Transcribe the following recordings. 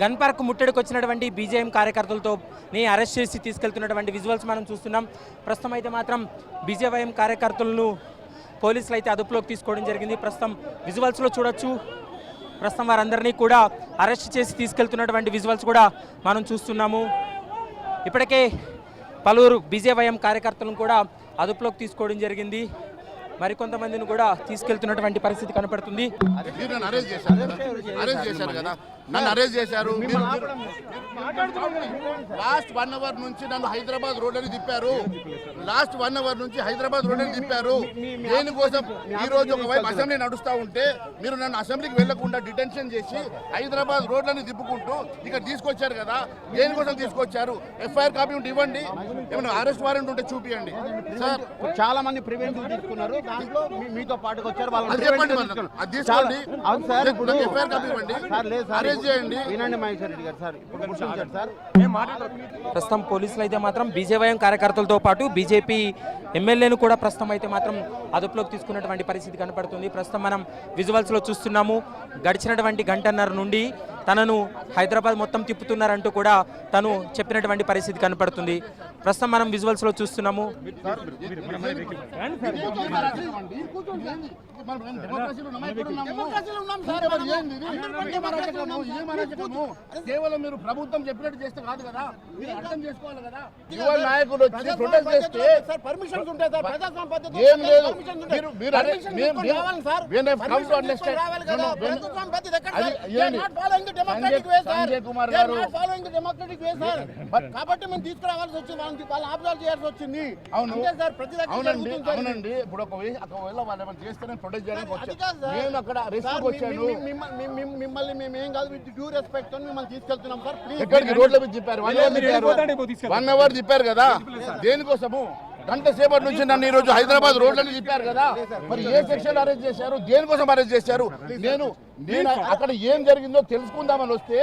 Gun park ముట్టడికి వచ్చినటువంటి BJM కార్యకర్తలతో అరెస్ట్ చేసి తీసుకెళ్తున్నటువంటి విజువల్స్ మనం చూస్తున్నాం. ప్రస్తుతం అయితే మాత్రం బీజేవైఎం కార్యకర్తలను పోలీసులు అయితే అదుపులోకి తీసుకోవడం జరిగింది. ప్రస్తుతం విజువల్స్లో చూడొచ్చు. ప్రస్తుతం వారందరినీ కూడా అరెస్ట్ చేసి తీసుకెళ్తున్నటువంటి విజువల్స్ కూడా మనం చూస్తున్నాము. ఇప్పటికే పలువురు బీజేవైఎం కార్యకర్తలను కూడా అదుపులోకి తీసుకోవడం జరిగింది. మరికొంతమందిని కూడా తీసుకెళ్తున్నటువంటి పరిస్థితి కనపడుతుంది. నన్ను అరెస్ట్ చేశారు. లాస్ట్ 1 అవర్ నుంచి నన్ను హైదరాబాద్ రోడ్లని తిప్పారు. లాస్ట్ 1 అవర్ నుంచి హైదరాబాద్ రోడ్లని తిప్పారు. దేనికోసం? ఈ రోజు ఒకవైపు అసెంబ్లీ నడుస్తూ ఉంటే మీరు నన్ను అసెంబ్లీకి వెళ్లకుండా డిటెన్షన్ చేసి హైదరాబాద్ రోడ్లని తిప్పుకుంటూ ఇక్కడ తీసుకొచ్చారు కదా. దేనికోసం తీసుకొచ్చారు? ఎఫ్ఐఆర్ కాపీ ఉంటే ఇవ్వండి. ఏమైనా అరెస్ట్ వారెంట్ ఉంటే చూపియండి. సార్, చాలా మంది ప్రివెంటివ్ తీసుకున్నారు. దాంట్లో మీతో పాటుకు వచ్చారు. అది చెప్పండి, అది తీసుకోండి. ఎఫ్ఐఆర్ కాపీ ఇవ్వండి. ప్రస్తుతం పోలీసులు అయితే మాత్రం బీజేవైఎం కార్యకర్తలతో పాటు బీజేపీ ఎమ్మెల్యేను కూడా ప్రస్తుతం అయితే మాత్రం అదుపులోకి తీసుకున్నటువంటి పరిస్థితి కనపడుతుంది. ప్రస్తుతం మనం విజువల్స్లో చూస్తున్నాము. గడిచినటువంటి గంటన్నర నుండి తనను హైదరాబాద్ మొత్తం తిప్పుతున్నారంటూ కూడా తను చెప్పినటువంటి పరిస్థితి కనపడుతుంది. ప్రస్తుతం మనం విజువల్స్లో చూస్తున్నాము. కేవలం మీరు ప్రభుత్వం చెప్పినట్టు చేస్తే కాదు కదా, మీరు అర్థం చేసుకోవాలి కదా. యువ నాయకులు వచ్చి ప్రొటెస్ట్ చేస్తే పర్మిషన్స్ ఉంటాయి సార్. ప్రజాస్వామ్య పద్ధతి ఏం లేదు. సంజయ్ కుమార్ గారు కాబట్టి మేము తీసుకురావాల్సి వచ్చింది. వాళ్ళని అబ్జర్వ్ చేయాల్సి వచ్చింది. అవునండి. ఇప్పుడు ఒకవేళ వాళ్ళు ఏమైనా చేస్తే ప్రొటెక్ట్ చేయడానికి వచ్చాను. నేను అక్కడ రెస్ట్కి వచ్చాను. మిమ్మల్ని మేము ఏం కాదు, విత్ డ్యూ రెస్పెక్ట్ మిమ్మల్ని తీసుకెళ్తున్నాం సార్. ప్లీజ్. ఎక్కడికి? రోడ్ల మీద చెప్పారు. 1 అవర్ చెప్పారు కదా. దేనికోసము? గంట సేపటి నుంచి నన్ను ఈ రోజు హైదరాబాద్ రోడ్లని తిప్పారు కదా. మరి ఏ సెక్షన్ అరెస్ట్ చేశారు? దేనికోసం అరెస్ట్ చేశారు? నేను అక్కడ ఏం జరిగిందో తెలుసుకుందామని వస్తే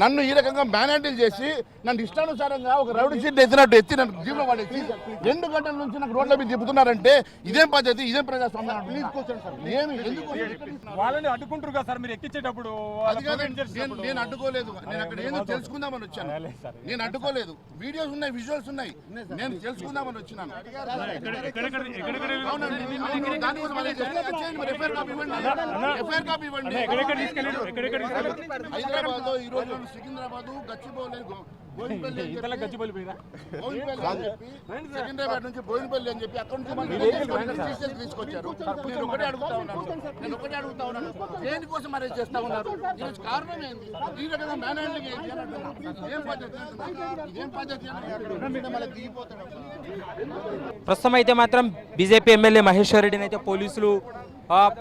నన్ను ఈ రకంగా మ్యానేటిల్ చేసి నన్ను ఇష్టానుసారంగా ఒక రౌడీ షీట్ ఎత్తినట్టు ఎత్తి నన్ను జీవన పడేసి 2 గంటల నుంచి నాకు రోడ్ల మీద తిప్పుతున్నారంటే ఇదేం పద్ధతి? ఇదేం ప్రజాస్వామ్యం? వాళ్ళని అడ్డుకుంటారు కదా సార్ మీరు ఎక్కించేటప్పుడు. నేను అడ్డుకోలేదు. నేను అక్కడ ఏదో తెలుసుకుందామని వచ్చాను. నేను అడ్డుకోలేదు. వీడియోస్ ఉన్నాయి, విజువల్స్ ఉన్నాయి. నేను తెలుసుకుందామని వచ్చినాను. హైదరాబాద్ లో ఈ రోజు సికింద్రాబాద్, గచ్చిబౌలి, సికింద్రాబాద్ నుంచి బోయినపల్లి అని చెప్పి అక్కడ నుంచి తీసుకొచ్చారు. నేను ఒకటే అడుగుతా ఉన్నాను, దేనికోసం అరెస్ట్ చేస్తా ఉన్నారు? కారణం ఏంది? ఈ రకంగా మేనేజ్మెంట్ ఏం పద్ధతి? ప్రస్తుతం అయితే మాత్రం బీజేపీ ఎమ్మెల్యే మహేశ్వర్ రెడ్డిని అయితే పోలీసులు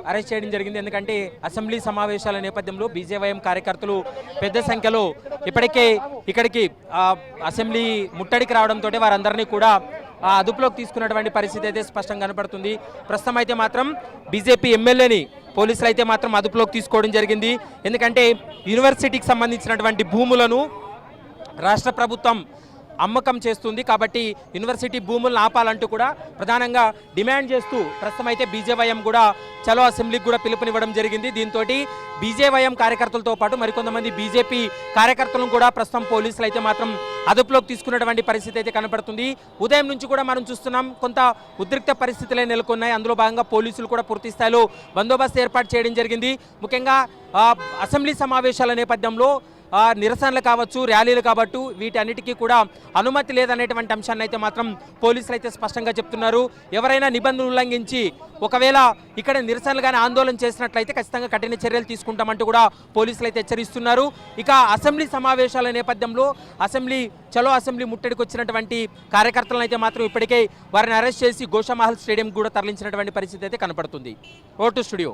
అరెస్ట్ చేయడం జరిగింది. ఎందుకంటే అసెంబ్లీ సమావేశాల నేపథ్యంలో బీజేవైఎం కార్యకర్తలు పెద్ద సంఖ్యలో ఇప్పటికే ఇక్కడికి అసెంబ్లీ ముట్టడికి రావడంతో వారందరినీ కూడా అదుపులోకి తీసుకున్నటువంటి పరిస్థితి అయితే స్పష్టంగా కనపడుతుంది. ప్రస్తుతం అయితే మాత్రం బీజేపీ ఎమ్మెల్యేని పోలీసులు అయితే మాత్రం అదుపులోకి తీసుకోవడం జరిగింది. ఎందుకంటే యూనివర్సిటీకి సంబంధించినటువంటి భూములను రాష్ట్ర ప్రభుత్వం అమ్మకం చేస్తుంది కాబట్టి యూనివర్సిటీ భూములను ఆపాలంటూ కూడా ప్రధానంగా డిమాండ్ చేస్తూ ప్రస్తుతం అయితే బీజేవైఎం కూడా చలో అసెంబ్లీకి కూడా పిలుపునివ్వడం జరిగింది. దీంతో బీజేవైఎం కార్యకర్తలతో పాటు మరికొంతమంది బీజేపీ కార్యకర్తలను కూడా ప్రస్తుతం పోలీసులు అయితే మాత్రం అదుపులోకి తీసుకున్నటువంటి పరిస్థితి అయితే కనపడుతుంది. ఉదయం నుంచి కూడా మనం చూస్తున్నాం కొంత ఉద్రిక్త పరిస్థితులే నెలకొన్నాయి. అందులో భాగంగా పోలీసులు కూడా పూర్తి స్థాయిలో బందోబస్తు ఏర్పాటు చేయడం జరిగింది. ముఖ్యంగా అసెంబ్లీ సమావేశాల నేపథ్యంలో నిరసనలు కావచ్చు, ర్యాలీలు కావచ్చు, వీటన్నిటికీ కూడా అనుమతి లేదనేటువంటి అంశాన్ని అయితే మాత్రం పోలీసులు అయితే స్పష్టంగా చెప్తున్నారు. ఎవరైనా నిబంధనలు ఉల్లంఘించి ఒకవేళ ఇక్కడ నిరసనలు కానీ ఆందోళన చేసినట్లయితే ఖచ్చితంగా కఠిన చర్యలు తీసుకుంటామంటూ కూడా పోలీసులు అయితే హెచ్చరిస్తున్నారు. ఇక అసెంబ్లీ సమావేశాల నేపథ్యంలో చలో అసెంబ్లీ ముట్టడికి వచ్చినటువంటి కార్యకర్తలను అయితే మాత్రం ఇప్పటికే వారిని అరెస్ట్ చేసి గోషామహల్ స్టేడియం కూడా తరలించినటువంటి పరిస్థితి అయితే కనపడుతుంది. Vote studio.